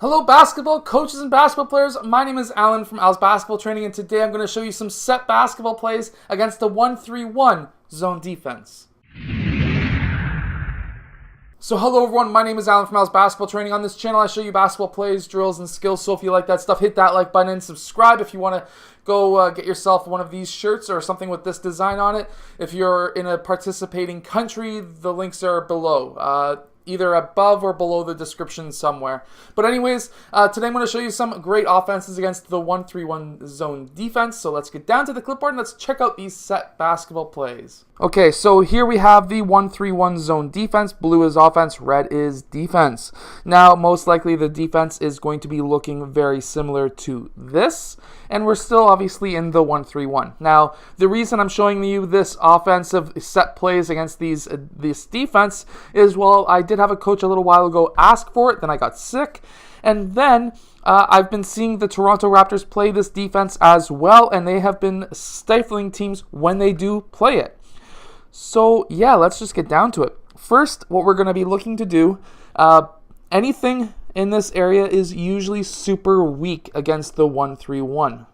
Hello basketball coaches and basketball players, my name is Alan from Al's Basketball Training, and today I'm going to show you some set basketball plays against the 1-3-1 zone defense. So hello everyone, my name is Alan from Al's Basketball Training. On this channel I show you basketball plays, drills, and skills, so if you like that stuff, hit that like button and subscribe if you want to go get yourself one of these shirts or something with this design on it. If you're in a participating country, the links are below. Either above or below the description somewhere. But anyways, today I'm going to show you some great offenses against the 1-3-1 zone defense. So let's get down to the clipboard and let's check out these set basketball plays. Okay, so here we have the 1-3-1 zone defense. Blue is offense, red is defense. Now, most likely the defense is going to be looking very similar to this. And we're still obviously in the 1-3-1. Now, the reason I'm showing you this offensive set plays against this defense is, well, I did have a coach a little while ago ask for it, then I got sick, and then I've been seeing the Toronto Raptors play this defense as well, and they have been stifling teams when they do play it. So yeah, let's just get down to it. First, what we're going to be looking to do, anything in this area is usually super weak against the 1-3-1.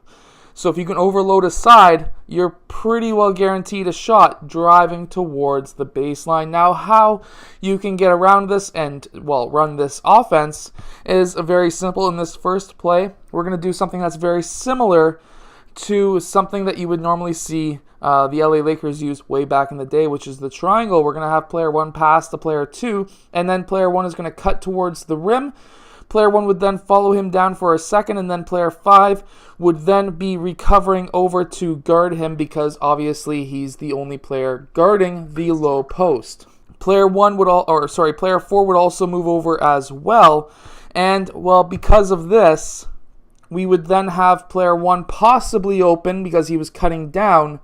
So if you can overload a side, you're pretty well guaranteed a shot driving towards the baseline. Now, how you can get around this and, well, run this offense is very simple. In this first play, we're going to do something that's very similar to something that you would normally see the LA Lakers use way back in the day, which is the triangle. We're going to have player 1 pass to player 2, and then player 1 is going to cut towards the rim. Player 1 would then follow him down for a second, and then player 5 would then be recovering over to guard him because obviously he's the only player guarding the low post. Player 4 would also move over as well, and well, because of this, we would then have player 1 possibly open because he was cutting down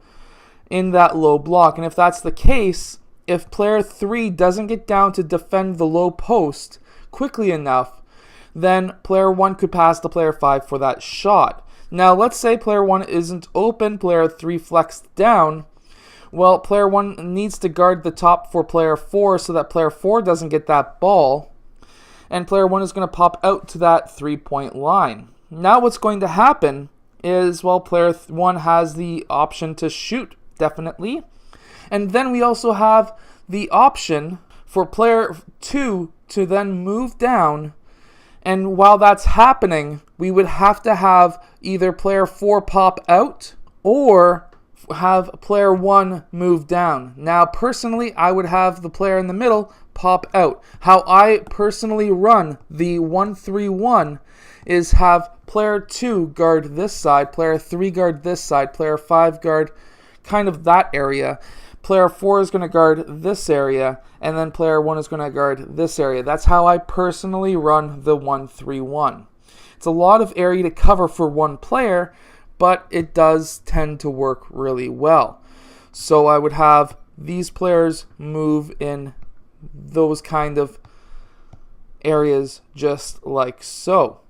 in that low block. And if that's the case, if player 3 doesn't get down to defend the low post quickly enough, then player 1 could pass to player 5 for that shot. Now, let's say player 1 isn't open, player 3 flexed down. Well, player 1 needs to guard the top for player 4 so that player 4 doesn't get that ball. And player 1 is going to pop out to that 3-point line. Now what's going to happen is, well, player 1 has the option to shoot, definitely. And then we also have the option for player 2 to then move down. And while that's happening, we would have to have either player 4 pop out or have player 1 move down. Now, personally, I would have the player in the middle pop out. How I personally run the 1-3-1 is have player 2 guard this side, player 3 guard this side, player 5 guard kind of that area. Player 4 is going to guard this area, and then player 1 is going to guard this area. That's how I personally run the 1-3-1. It's a lot of area to cover for one player, but it does tend to work really well. So I would have these players move in those kind of areas just like so.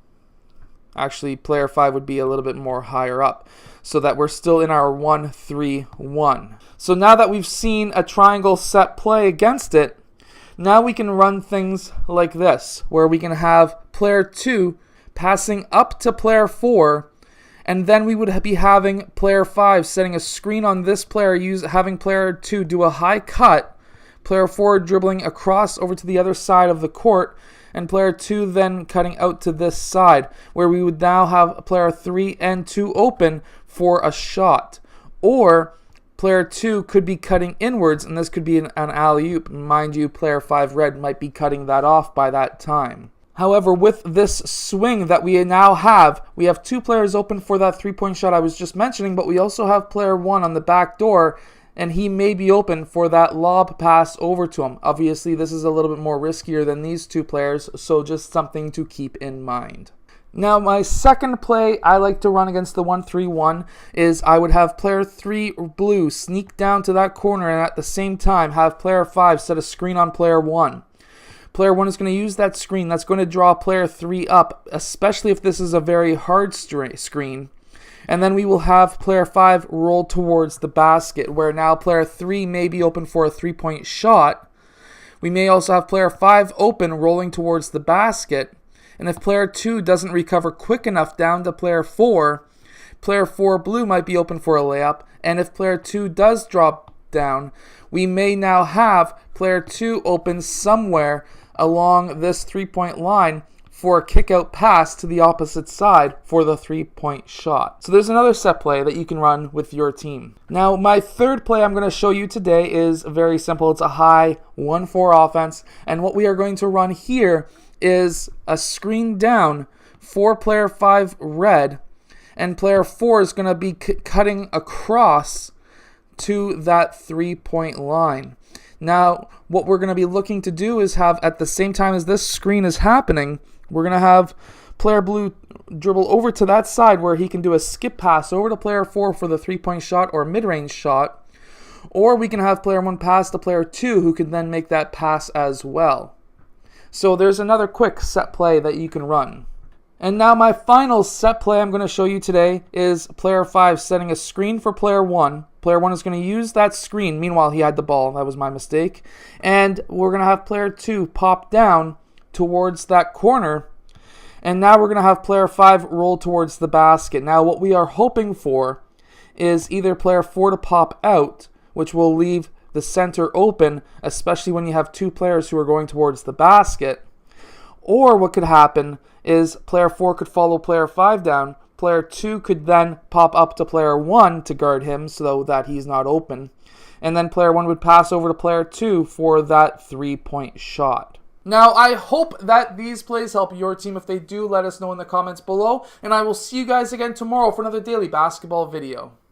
Actually, player 5 would be a little bit more higher up, so that we're still in our 1-3-1. So now that we've seen a triangle set play against it, now we can run things like this, where we can have player 2 passing up to player 4, and then we would be having player 5 setting a screen on this player, having player 2 do a high cut, player 4 dribbling across over to the other side of the court, and player 2 then cutting out to this side, where we would now have player 3 and 2 open for a shot. Or player 2 could be cutting inwards, and this could be an alley-oop. Mind you, player 5 red might be cutting that off by that time. However, with this swing that we now have, we have 2 players open for that 3-point shot I was just mentioning, but we also have player 1 on the back door, and he may be open for that lob pass over to him. Obviously, this is a little bit more riskier than these 2 players, so just something to keep in mind. Now, my second play I like to run against the 1-3-1 is I would have player 3 blue sneak down to that corner and at the same time have player 5 set a screen on player 1. Player 1 is going to use that screen. That's going to draw player 3 up, especially if this is a very hard screen. And then we will have player 5 roll towards the basket, where now player 3 may be open for a 3-point shot. We may also have player 5 open rolling towards the basket. And if player 2 doesn't recover quick enough down to player 4, player 4 blue might be open for a layup. And if player 2 does drop down, we may now have player 2 open somewhere along this 3-point line for a kick-out pass to the opposite side for the 3-point shot. So there's another set play that you can run with your team. Now, my third play I'm going to show you today is very simple. It's a high 1-4 offense, and what we are going to run here is a screen down for player 5 red, and player 4 is going to be cutting across to that 3-point line. Now, what we're going to be looking to do is have, at the same time as this screen is happening, we're going to have player blue dribble over to that side where he can do a skip pass over to player 4 for the 3-point shot or mid-range shot. Or we can have player 1 pass to player 2 who can then make that pass as well. So there's another quick set play that you can run. And now my final set play I'm going to show you today is player 5 setting a screen for player 1. Player 1 is going to use that screen. Meanwhile, he had the ball. That was my mistake. And we're going to have player 2 pop down towards that corner. And now we're going to have player 5 roll towards the basket. Now what we are hoping for is either player 4 to pop out, which will leave the center open, especially when you have 2 players who are going towards the basket. Or what could happen is player 4 could follow player 5 down. Player 2 could then pop up to player 1 to guard him so that he's not open. And then player 1 would pass over to player 2 for that 3-point shot. Now, I hope that these plays help your team. If they do, let us know in the comments below. And I will see you guys again tomorrow for another daily basketball video.